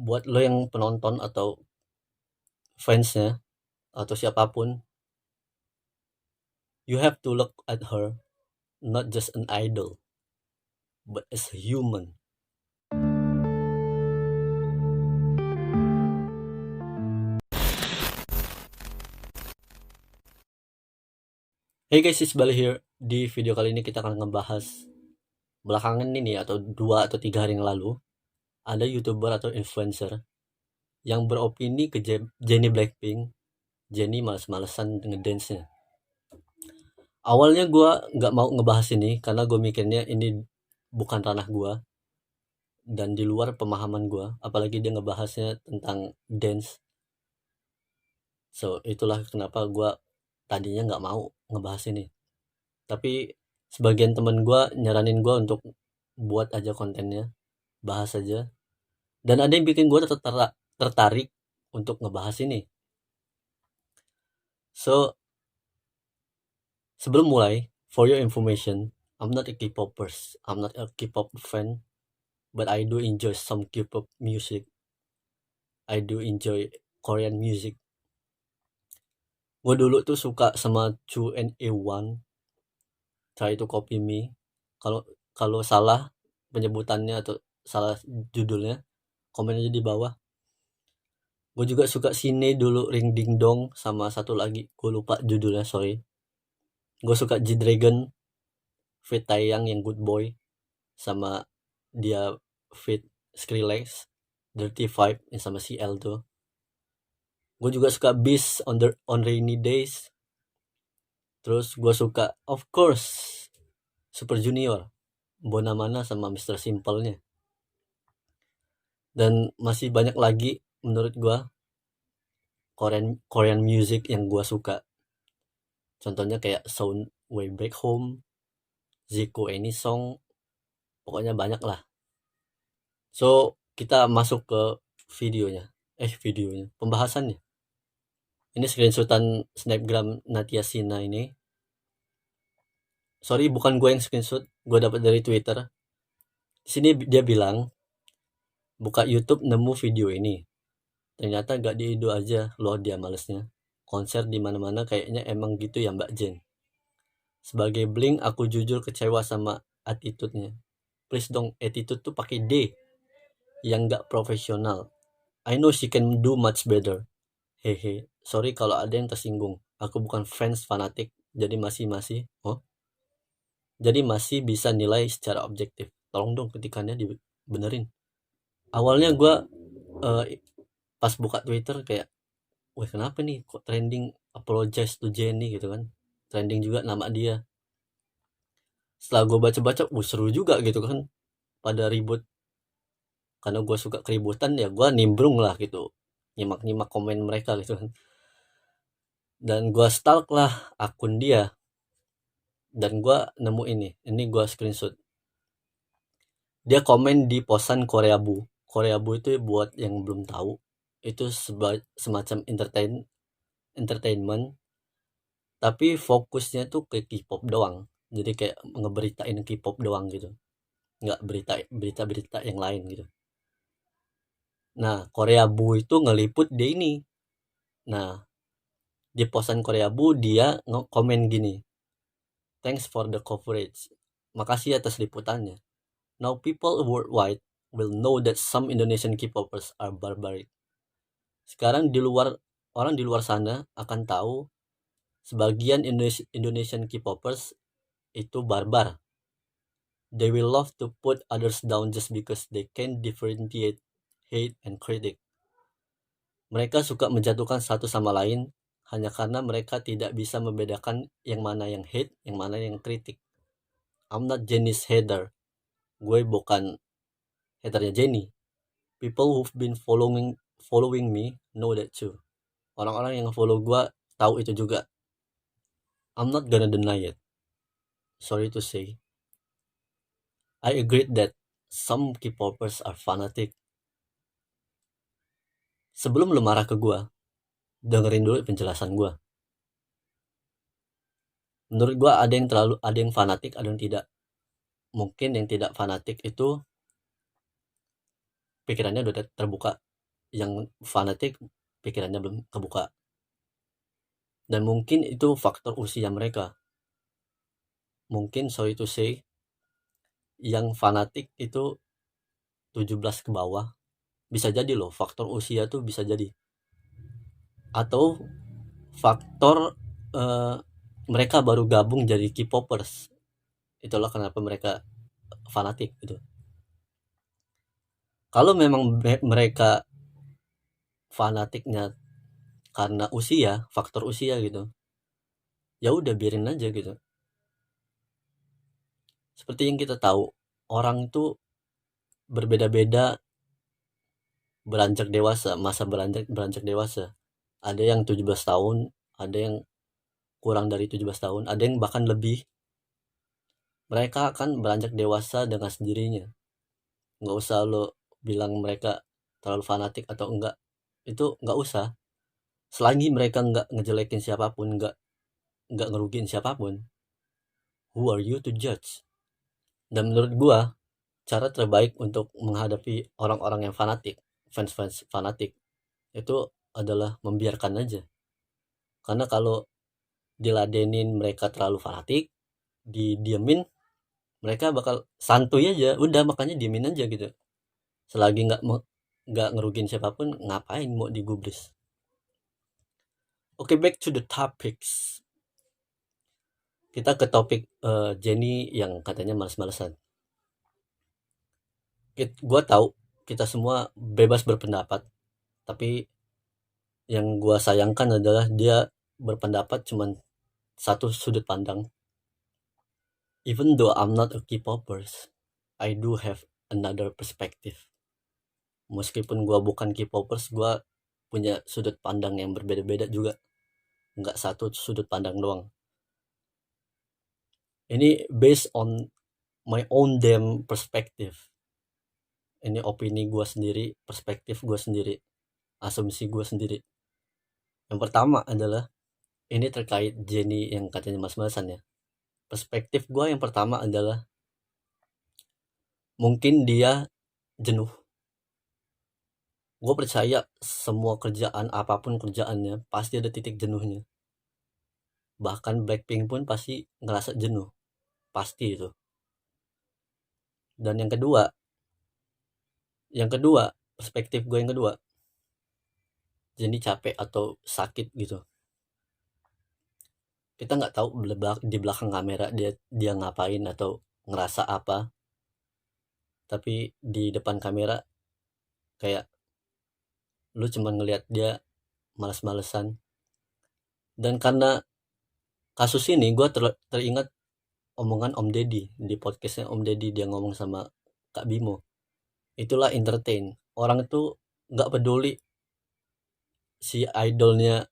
buat lo yang penonton atau fansnya atau siapapun, you have to look at her not just an idol, but as a human. Hey guys, it's Bali here. Di video kali ini kita akan ngebahas belakangan ini atau 2 atau 3 hari yang lalu, ada YouTuber atau influencer yang beropini ke Jennie Blackpink. Jennie males-malesan ngedance-nya. Awalnya gue nggak mau ngebahas ini karena gue mikirnya ini bukan ranah gue dan di luar pemahaman gue, apalagi dia ngebahasnya tentang dance. So itulah kenapa gue tadinya nggak mau ngebahas ini. Tapi sebagian temen gue nyaranin gue untuk buat aja kontennya, bahas aja. Dan ada yang bikin gue tertarik untuk ngebahas ini. So sebelum mulai, for your information, I'm not a K-popers, I'm not a K-pop fan, but I do enjoy some K-pop music. I do enjoy Korean music. Gue dulu tuh suka sama 2NE1, Try to Copy Me. Kalau salah penyebutannya atau salah judulnya, komen aja di bawah. Gue juga suka Sine dulu, Ring Ding Dong, sama satu lagi, gue lupa judulnya, sorry. Gue suka G-Dragon, Fit Taeyang yang Good Boy, sama dia Fit Skrillex, Dirty Vibe yang sama CL tuh. Gue juga suka Beast on Rainy Days. Terus gue suka, of course, Super Junior, Bonamana sama Mr. Simple-nya. Dan masih banyak lagi menurut gue Korean music yang gue suka. Contohnya kayak Sound Way Back Home, Zico Any Song, pokoknya banyak lah. So kita masuk ke videonya, pembahasannya. Ini screenshotan snapgram Natia Sina ini. Sorry, bukan gue yang screenshot, gue dapat dari Twitter. Di sini dia bilang, buka YouTube nemu video ini. Ternyata gak di Indo aja loh dia malesnya. Konser di mana-mana kayaknya emang gitu ya Mbak Jen. Sebagai Blink, aku jujur kecewa sama attitude-nya. Please dong, attitude tuh pakai D, yang gak profesional. I know she can do much better. Hehe, sorry kalau ada yang tersinggung. Aku bukan fans fanatik, jadi masih bisa nilai secara objektif. Tolong dong ketikannya dibenerin. Awalnya gue pas buka Twitter kayak, wah kenapa nih kok trending apologize to Jennie gitu kan. Trending juga nama dia. Setelah gue baca-baca, seru juga gitu kan. Pada ribut. Karena gue suka keributan ya gue nimbrung lah gitu. Nyimak-nyimak komen mereka gitu kan. Dan gue stalk lah akun dia. Dan gue nemu ini gue screenshot. Dia komen di posan Koreabu. Koreabu itu buat yang belum tahu, itu semacam entertainment, tapi fokusnya tuh ke K-pop doang. Jadi kayak ngeberitain K-pop doang gitu, nggak berita yang lain gitu. Nah, Koreabu itu ngeliput dia ini. Nah, di posan Koreabu dia komen gini, thanks for the coverage, makasih atas liputannya. Now people worldwide will know that some Indonesian K-popers are barbaric. Sekarang orang di luar sana akan tahu sebagian Indonesian K-popers itu barbar. They will love to put others down just because they can differentiate hate and critic. Mereka suka menjatuhkan satu sama lain hanya karena mereka tidak bisa membedakan yang mana yang hate, yang mana yang kritik. I'm not Jennie's hater. Gue bukan haternya Jennie. People who've been following me know that too. Orang-orang yang follow gue tahu itu juga. I'm not gonna deny it. Sorry to say. I agree that some K-popers are fanatic. Sebelum lu marah ke gue, dengerin dulu penjelasan gue. Menurut gue ada yang fanatik, ada yang tidak. Mungkin yang tidak fanatik itu pikirannya udah terbuka, yang fanatik pikirannya belum kebuka. Dan mungkin itu faktor usia mereka. Mungkin sorry to say, yang fanatik itu 17 ke bawah. Bisa jadi loh, faktor usia tuh bisa jadi. Atau faktor eh, mereka baru gabung jadi K-popers. Itulah kenapa mereka fanatik gitu. Kalau memang mereka fanatiknya karena usia, faktor usia gitu, ya udah biarin aja gitu. Seperti yang kita tahu, orang itu berbeda-beda beranjak dewasa, masa beranjak beranjak dewasa. Ada yang 17 tahun, ada yang kurang dari 17 tahun, ada yang bahkan lebih. Mereka akan beranjak dewasa dengan sendirinya. Nggak usah lo bilang mereka terlalu fanatik atau enggak. Itu nggak usah. Selagi mereka nggak ngejelekin siapapun, nggak ngerugiin siapapun, who are you to judge? Dan menurut gua, cara terbaik untuk menghadapi orang-orang yang fanatik, fans-fans fanatik, itu adalah membiarkan aja. Karena kalau diladenin mereka terlalu fanatik, didiemin, mereka bakal santuy aja. Udah makanya diemin aja gitu. Selagi nggak ngerugin siapapun, ngapain mau digubris. Oke, back to the topics. Kita ke topik Jenny yang katanya males-malesan. Gue tahu kita semua bebas berpendapat, tapi yang gue sayangkan adalah dia berpendapat cuman satu sudut pandang. Even though I'm not a K-popers, I do have another perspective. Meskipun gue bukan K-popers, gue punya sudut pandang yang berbeda-beda juga. Nggak satu sudut pandang doang. Ini based on my own damn perspective. Ini opini gue sendiri, perspektif gue sendiri, asumsi gue sendiri. Yang pertama adalah, ini terkait Jenny yang katanya mas-masan ya. Perspektif gue yang pertama adalah, mungkin dia jenuh. Gue percaya semua kerjaan, apapun kerjaannya, pasti ada titik jenuhnya. Bahkan Blackpink pun pasti ngerasa jenuh. Pasti itu. Dan yang kedua, perspektif gue yang kedua, Jenny capek atau sakit gitu. Kita nggak tahu di belakang kamera dia ngapain atau ngerasa apa. Tapi di depan kamera kayak lu cuman ngelihat dia males-malesan. Dan karena kasus ini gue teringat omongan Om Deddy di podcastnya Om Deddy, dia ngomong sama Kak Bimo. Itulah entertain. Orang itu nggak peduli si idolnya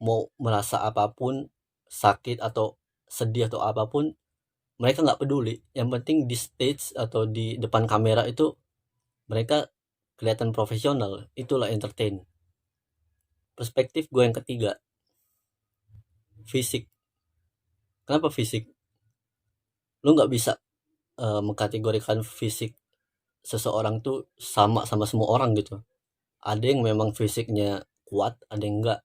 mau merasa apapun, sakit atau sedih atau apapun, mereka nggak peduli. Yang penting di stage atau di depan kamera itu mereka kelihatan profesional. Itulah entertain. Perspektif gue yang ketiga, fisik. Kenapa fisik? Lu nggak bisa mengkategorikan fisik seseorang tuh sama sama semua orang gitu. Ada yang memang fisiknya kuat, ada yang enggak.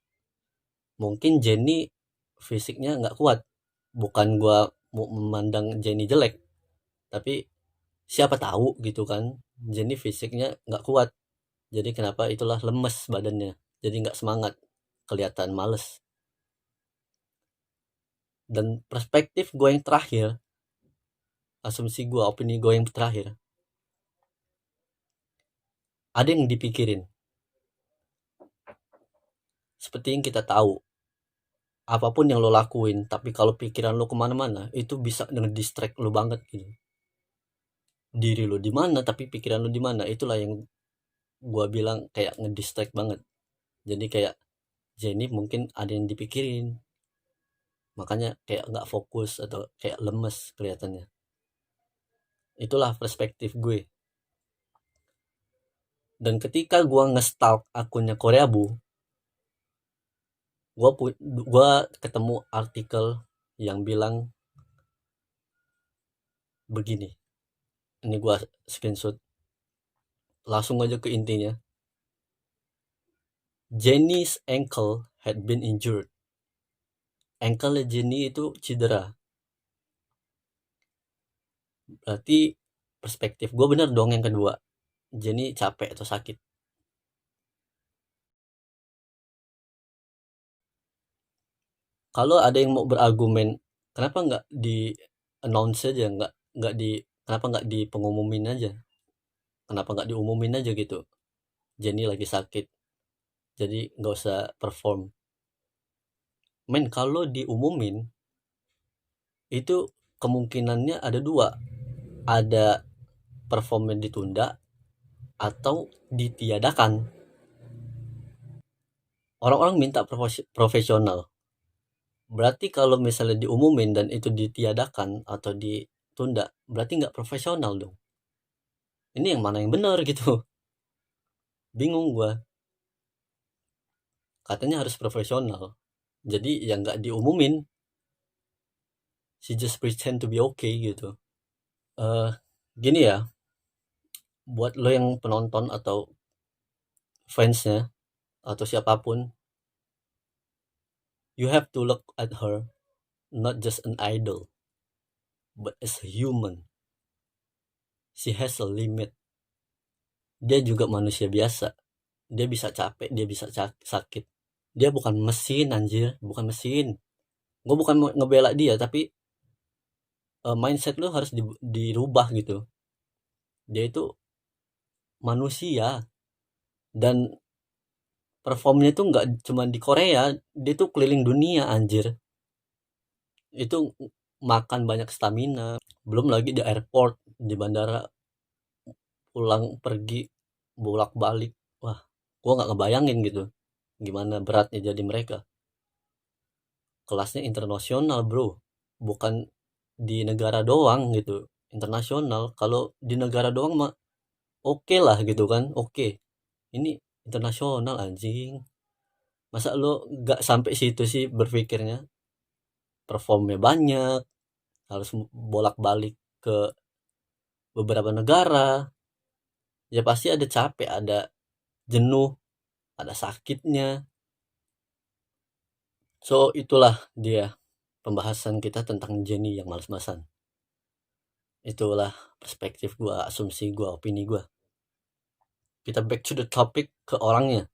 Mungkin Jenny fisiknya nggak kuat. Bukan gua mau memandang Jenny jelek, tapi siapa tahu gitu kan. Jenny fisiknya nggak kuat. Jadi kenapa itulah lemes badannya. Jadi nggak semangat, kelihatan males. Dan perspektif gue yang terakhir, asumsi gue, opini gue yang terakhir, ada yang dipikirin. Seperti yang kita tahu, apapun yang lo lakuin, tapi kalau pikiran lo kemana-mana, itu bisa nge-distract lo banget gitu. Diri lo di mana, tapi pikiran lo di mana, itulah yang gue bilang kayak nge-distract banget. Jadi kayak Jenny mungkin ada yang dipikirin, makanya kayak nggak fokus atau kayak lemes kelihatannya. Itulah perspektif gue. Dan ketika gue nge-stalk akunnya Koreabu, gue ketemu artikel yang bilang begini. Ini gue screenshot, langsung aja ke intinya. Jenny's ankle had been injured. Ankle Jenny itu cedera. Berarti perspektif gue bener dong yang kedua. Jenny capek atau sakit. Kalau ada yang mau berargumen, kenapa nggak di announce aja, nggak di kenapa nggak di pengumumin aja, kenapa nggak diumumin aja gitu, Jenny lagi sakit, jadi nggak usah perform. Men, kalau diumumin itu kemungkinannya ada dua, ada performnya ditunda atau ditiadakan. Orang-orang minta profesional. Berarti kalau misalnya diumumin dan itu ditiadakan atau ditunda, berarti nggak profesional dong. Ini yang mana yang benar gitu. Bingung gua. Katanya harus profesional. Jadi ya nggak diumumin. She just pretend to be okay gitu. Gini ya, buat lo yang penonton atau fansnya atau siapapun, you have to look at her not just an idol, but as a human. She has a limit. Dia juga manusia biasa. Dia bisa capek, dia bisa sakit. Dia bukan mesin anjir, bukan mesin. Gue bukan mau ngebela dia, tapi mindset lo harus dirubah gitu. Dia itu manusia, dan performnya tuh nggak cuma di Korea, dia tuh keliling dunia anjir. Itu makan banyak stamina, belum lagi di airport, di bandara, pulang pergi bolak balik. Wah, gua nggak ngebayangin gitu gimana beratnya jadi mereka. Kelasnya internasional bro, bukan di negara doang gitu, internasional. Kalau di negara doang mah oke lah gitu kan, oke. Ini internasional anjing. Masa lo nggak sampai situ sih berpikirnya? Performnya banyak, harus bolak-balik ke beberapa negara, ya pasti ada capek, ada jenuh, ada sakitnya. So itulah dia pembahasan kita tentang Jenny yang malas-malasan. Itulah perspektif gua, asumsi gua, opini gua. Kita back to the topic, ke orangnya.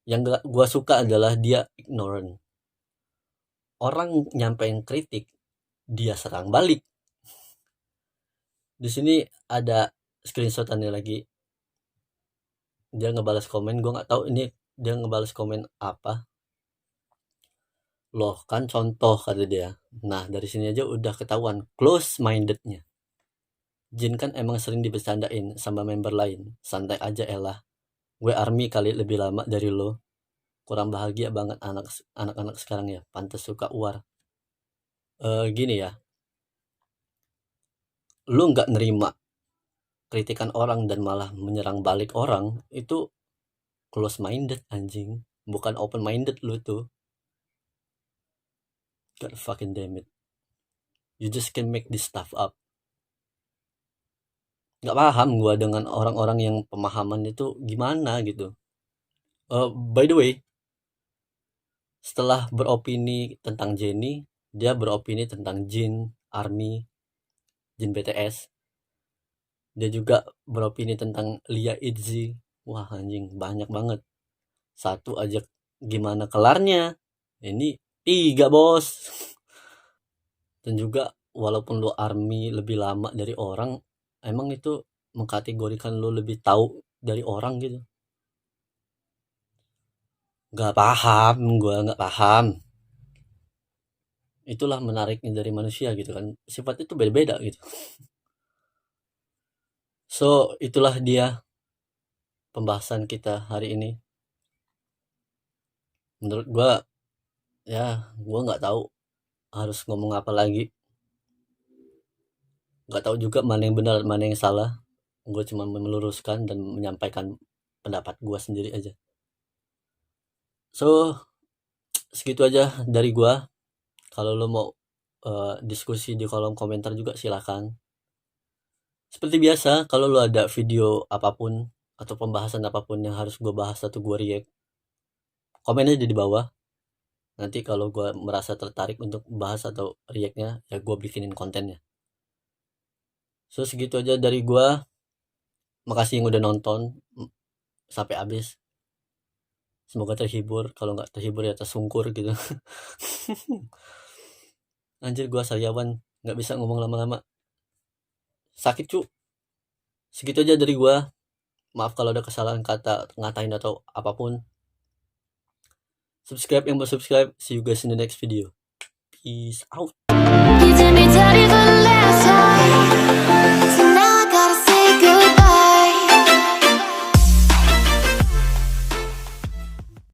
Yang gua suka adalah dia ignorant. Orang nyampein kritik, dia serang balik. Di sini ada screenshotannya lagi. Dia ngebalas komen, gue nggak tahu ini dia ngebalas komen apa. Loh kan contoh, kata dia. Nah dari sini aja udah ketahuan close mindednya. Jin kan emang sering dibercandain sama member lain. Santai aja elah, gue army kali lebih lama dari lo. Kurang bahagia banget anak-anak sekarang ya, pantas suka war. Gini ya, lu nggak nerima kritikan orang dan malah menyerang balik orang, itu close minded anjing, bukan open minded lu tuh. God fucking damn it, you just can make this stuff up. Nggak paham gue dengan orang-orang yang pemahaman itu gimana gitu. By the way, setelah beropini tentang Jenny, dia beropini tentang Jin Army, Jin BTS. Dia juga beropini tentang Lia Itzy. Wah anjing, banyak banget. Satu aja gimana kelarnya, ini 3 bos. Dan juga walaupun lo Army lebih lama dari orang, emang itu mengkategorikan lo lebih tahu dari orang gitu. Gak paham, gue gak paham. Itulah menariknya dari manusia gitu kan, sifat itu beda-beda gitu. So itulah dia pembahasan kita hari ini. Menurut gue ya, gue nggak tahu harus ngomong apa lagi. Nggak tahu juga mana yang benar mana yang salah. Gue cuma meluruskan dan menyampaikan pendapat gue sendiri aja. So segitu aja dari gue. Kalau lo mau diskusi di kolom komentar juga silakan. Seperti biasa, kalau lo ada video apapun atau pembahasan apapun yang harus gue bahas atau gue react, komen aja di bawah. Nanti kalau gue merasa tertarik untuk bahas atau react-nya, ya gue bikinin kontennya. So segitu aja dari gue. Makasih yang udah nonton sampai habis. Semoga terhibur. Kalau nggak terhibur ya tersungkur gitu. Anjir, gue sariawan, nggak bisa ngomong lama-lama. Sakit cu. Segitu aja dari gue. Maaf kalau ada kesalahan kata, ngatain atau apapun. Subscribe yang belum subscribe. See you guys in the next video. Peace out. You did me dirty the last time.